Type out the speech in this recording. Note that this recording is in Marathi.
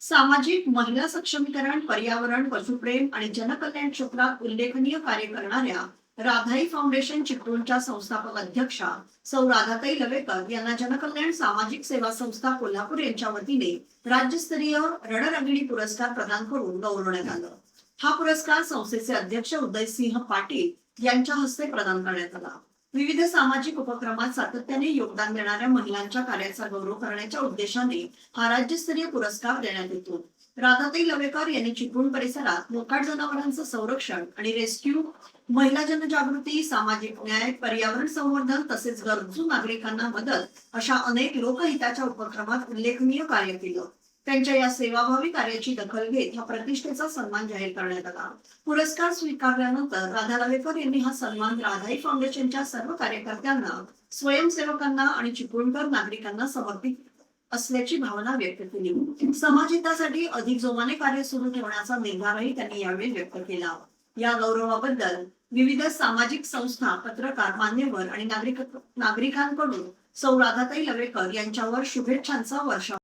सामाजिक, महिला सक्षमीकरण, पर्यावरण, पशुप्रेम आणि जनकल्याण क्षेत्रात उल्लेखनीय कार्य करणाऱ्या राधाई फाउंडेशन चिपळूणच्या संस्थापक अध्यक्षा सौ राधाताई लवेकर यांना जनकल्याण सामाजिक सेवा संस्था कोल्हापूर यांच्या वतीने राज्यस्तरीय रणरंगिणी पुरस्कार प्रदान करून गौरवण्यात आलं. हा पुरस्कार संस्थेचे अध्यक्ष उदयसिंह पाटील यांच्या हस्ते प्रदान करण्यात आला. विविध सामाजिक उपक्रमात सातत्याने योगदान देणाऱ्या महिलांच्या कार्याचा गौरव करण्याच्या उद्देशाने हा राज्यस्तरीय पुरस्कार देण्यात येतो. राधाताई लवेकर यांनी चिपळूण परिसरात मोकाट जनावरांचं संरक्षण आणि रेस्क्यू, महिला जनजागृती, सामाजिक न्याय, पर्यावरण संवर्धन तसेच गरजू नागरिकांना मदत अशा अनेक लोकहिताच्या उपक्रमात उल्लेखनीय कार्य केलं. त्यांच्या या सेवाभावी कार्याची दखल घेत हा प्रतिष्ठेचा सन्मान जाहीर करण्यात आला. पुरस्कार स्वीकारल्यानंतर राधा लवेकर यांनी हा सन्मान राधाई फाउंडेशनच्या सर्व कार्यकर्त्यांना, स्वयंसेवकांना आणि चिपळूणकर नागरिकांना समर्पित असल्याची भावना व्यक्त केली. समाजहितासाठी अधिक जोमाने कार्य सुरू ठेवण्याचा निर्धारही त्यांनी यावेळी व्यक्त केला. या गौरवाबद्दल विविध सामाजिक संस्था, पत्रकार, मान्यवर आणि नागरिकांकडून सौ राधाताई लवेकर यांच्यावर शुभेच्छांचा वर्षाव